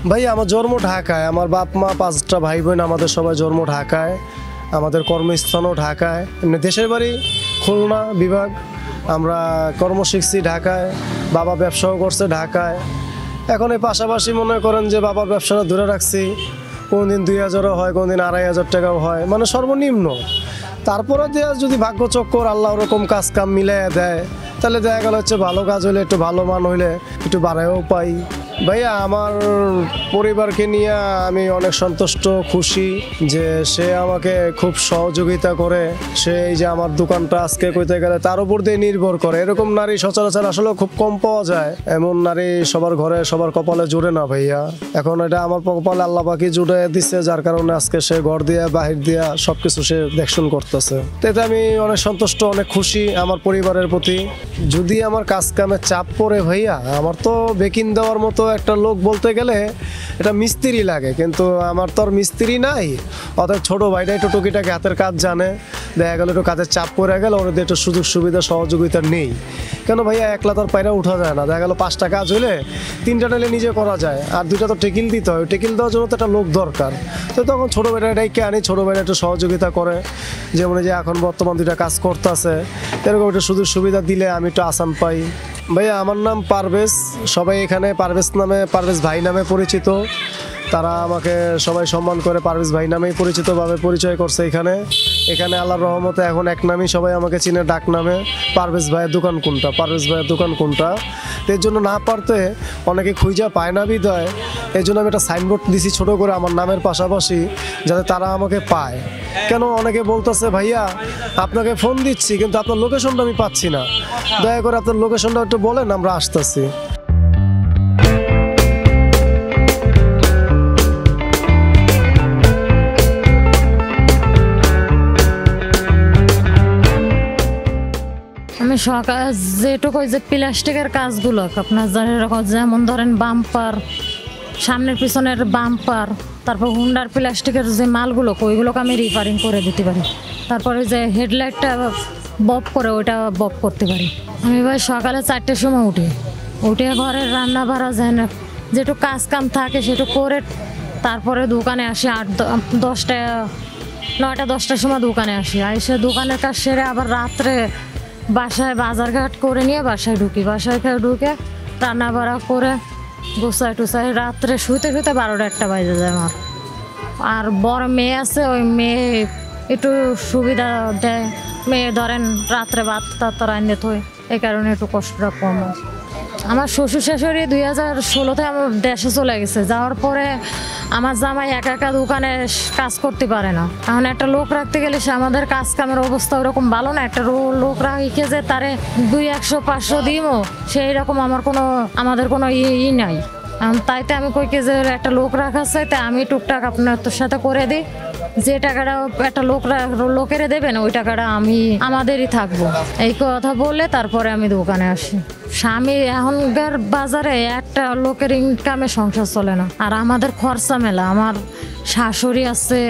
ভাই আমার জন্ম ঢাকায়, আমার বাপ মা 5টা ভাই বোন, আমাদের সবাই জন্ম ঢাকায়, আমাদের কর্মস্থানও ঢাকায়। এমনি দেশের বাড়ি খুলনা বিভাগ, আমরা কর্ম শিখছি ঢাকায়, বাবা ব্যবসাও করছে ঢাকায়। এখন এই পাশাপাশি মনে করেন যে বাবার ব্যবসাটা ধরে রাখছি, কোনোদিন 2000ও হয়, কোনোদিন 2500 টাকাও হয়, মানে সর্বনিম্ন। তারপরে দেওয়া যদি ভাগ্যচক্কর আল্লাহ ওরকম কাজ কাম মিলাইয়া দেয়, তাহলে দেখা গেল হচ্ছে ভালো কাজ হলে, একটু ভালো মান হইলে একটু বাড়ায়ও পাই। ভাইয়া আমার পরিবারকে নিয়ে আমি অনেক সন্তুষ্ট, খুশি যে সে আমাকে খুব সহযোগিতা করে। সে এই যে আমার দোকানটা আজকে কইতে গেলে তার উপর দিয়ে নির্ভর করে। এরকম নারী সচরাচর আসলে খুব কম পাওয়া যায়। এমন নারী সবার ঘরে সবার কপালে জুড়ে না ভাইয়া। এখন এটা আমার কপালে আল্লাহ পাকি জুড়ে দিচ্ছে, যার কারণে আজকে সে ঘর দিয়া বাহির দিয়া সবকিছু সে দেখশন করতেছে। এতে আমি অনেক সন্তুষ্ট, অনেক খুশি আমার পরিবারের প্রতি। যদি আমার কাজ কামে চাপ পড়ে ভাইয়া, আমার তো বেকিং দেওয়ার মতো একটা লোক বলতে গেলে এটা মিস্ত্রি লাগে, কিন্তু আমার তো আর মিস্ত্রি নাই। অর্থাৎ ছোট ভাইটা একটু টুকিটাকি হাতের কাজ জানে, দেখা গেল একটু কাজের চাপ পড়ে গেল, ওদের একটু সুযোগ সুবিধা সহযোগিতা নেই। কেন ভাইয়া একলা তার পায়রা উঠা যায় না। দেখা গেল 5টা কাজ হইলে 3টা টাইলে নিজে করা যায়, আর 2টা তো টেকিল দিতে হয়। টেকিল দেওয়ার জন্য তো একটা লোক দরকার। তো তখন ছোটো ভাইটাকে আনি, ছোটো ভাইটা একটু সহযোগিতা করে। যেমন যে এখন বর্তমান 2টা কাজ করতেছে, এরকম একটু সুযোগ সুবিধা দিলে আমি একটু আসান পাই। ভাইয়া আমার নাম পারভেজ, সবাই এখানে পারভেজ নামে, পারভেজ ভাই নামে পরিচিত। তারা আমাকে সবাই সম্মান করে পারভেজ ভাই নামেই পরিচিতভাবে পরিচয় করছে। এখানে আল্লাহর রহমতে এখন এক নামেই সবাই আমাকে চিনে, ডাক নামে। পারভেজ ভাইয়ের দোকান কোনটা, পারভেজ ভাইয়ের দোকান কোনটা, এর জন্য না পারতে অনেকে খুঁজা পায় না বিদায়। এই জন্য আমি একটা সাইনবোর্ড দিছি ছোট করে আমার নামের পাশাপাশি, যাতে তারা আমাকে পায়। কেন অনেকে বলতেছে ভাইয়া আপনাকে ফোন দিচ্ছি কিন্তু আপনার লোকেশনটা আমি পাচ্ছি না, দয়া করে আপনার লোকেশনটা একটু বলেন, আমরা আসতেছি। আমি সকাল যেটুকু যে প্লাস্টিকের কাজগুলো আপনার যেমন ধরেন বাম্পার, সামনের পিছনের বাম্পার, তারপর হুন্ডার প্লাস্টিকের যে মালগুলো ওইগুলোকে আমি রিপেয়ারিং করে দিতে পারি। তারপরে যে হেডলাইটটা বব করে ওইটা বব করতে পারি। আমি ভাই সকালে 4টের সময় উঠে ঘরের রান্না বাড়া যায় না, যেটুকু কাজ কাম থাকে সেটু করে তারপরে দোকানে আসি। 9টা-10টার সময় দোকানে আসি। এসে দোকানের কাজ সেরে আবার রাত্রে বাসায় বাজারঘাট করে নিয়ে বাসায় ঢুকি। বাসায় ঢুকে রান্না বাড়া করে গোছায় টুসায় রাত্রে শুতে 12টা-1টা বাজে যায় আমার। আর বড় মেয়ে আছে, ওই মেয়ে একটু সুবিধা দেয়। মেয়ে ধরেন রাত্রে ভাত টাত রান্না থই, এই কারণে একটু কষ্টটা কম। আমার শ্বশুর শাশুড়ি 2016-তে আমার দেশে চলে গেছে। যাওয়ার পরে আমার জামাই একা দোকানে কাজ করতে পারে না। এখন একটা লোক রাখতে গেলে সে আমাদের কাজ কামের অবস্থা ওরকম ভালো না। একটা লোক রাখে যে তারে 200-500 দিমও, সেই রকম আমাদের কোনো ই নাই। তাইতে আমি কই যে একটা লোক রাখার চাইতে আমি টুকটাক আপনার তোর সাথে করে দিই। যে টাকাটা একটা লোকের দেবেন ওই টাকাটা আমাদেরই থাকবো, এই কথা বলে তারপরে আমি দোকানে আসি। স্বামী এখনকার বাজারে একটা লোকের ইনকামে সংসার চলে না। আর আমাদের খরচা মেলা, আমার শাশুড়ি আছে,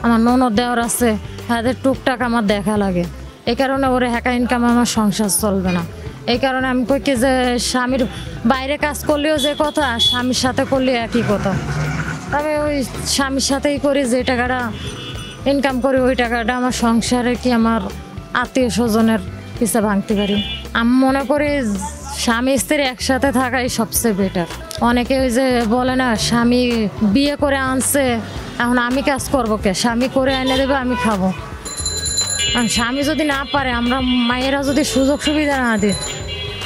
আমার ননদ দেওয়ার আছে, তাদের টুকটাক আমার দেখা লাগে। এই কারণে ওরে একা ইনকাম আমার সংসার চলবে না। এই কারণে আমি কই যে স্বামীর বাইরে কাজ করলেও যে কথা, স্বামীর সাথে করলে একই কথা। আমি ওই স্বামীর সাথেই করি, যে টাকাটা ইনকাম করি ওই টাকাটা আমার সংসারে কি আমার আত্মীয় স্বজনের পিছে ভাঙতে পারি। আমি মনে করি স্বামী স্ত্রী একসাথে থাকাই সবচেয়ে বেটার। অনেকে ওই যে বলে না স্বামী বিয়ে করে আনছে, এখন আমি কাজ করবো কে, স্বামী করে এনে দেবে আমি খাবো। স্বামী যদি না পারে, আমরা মায়েরা যদি সুযোগ সুবিধা না দিই,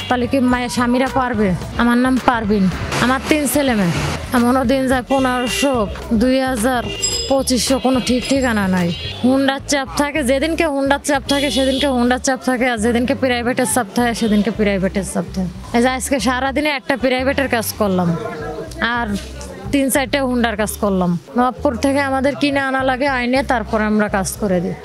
তাহলে কি স্বামীরা পারবে? আমার নাম পারবিন, আমার 3 ছেলে মেয়ে। এমনও দিন যায় 1500, 2000, 2500, কোনো ঠিক ঠিকানা নাই। হুন্ডার চাপ থাকে, যেদিনকে হুন্ডার চাপ থাকে সেদিনকে হুন্ডার চাপ থাকে, আর যেদিনকে প্রাইভেটের চাপ থাকে সেদিনকে প্রাইভেটের চাপ থাকে। এই যে আজকে সারাদিনে একটা প্রাইভেটের কাজ করলাম আর 3-4টা হুন্ডার কাজ করলাম। নবাবপুর থেকে আমাদের কিনে আনা লাগে, আইনে তারপর আমরা কাজ করে দিই।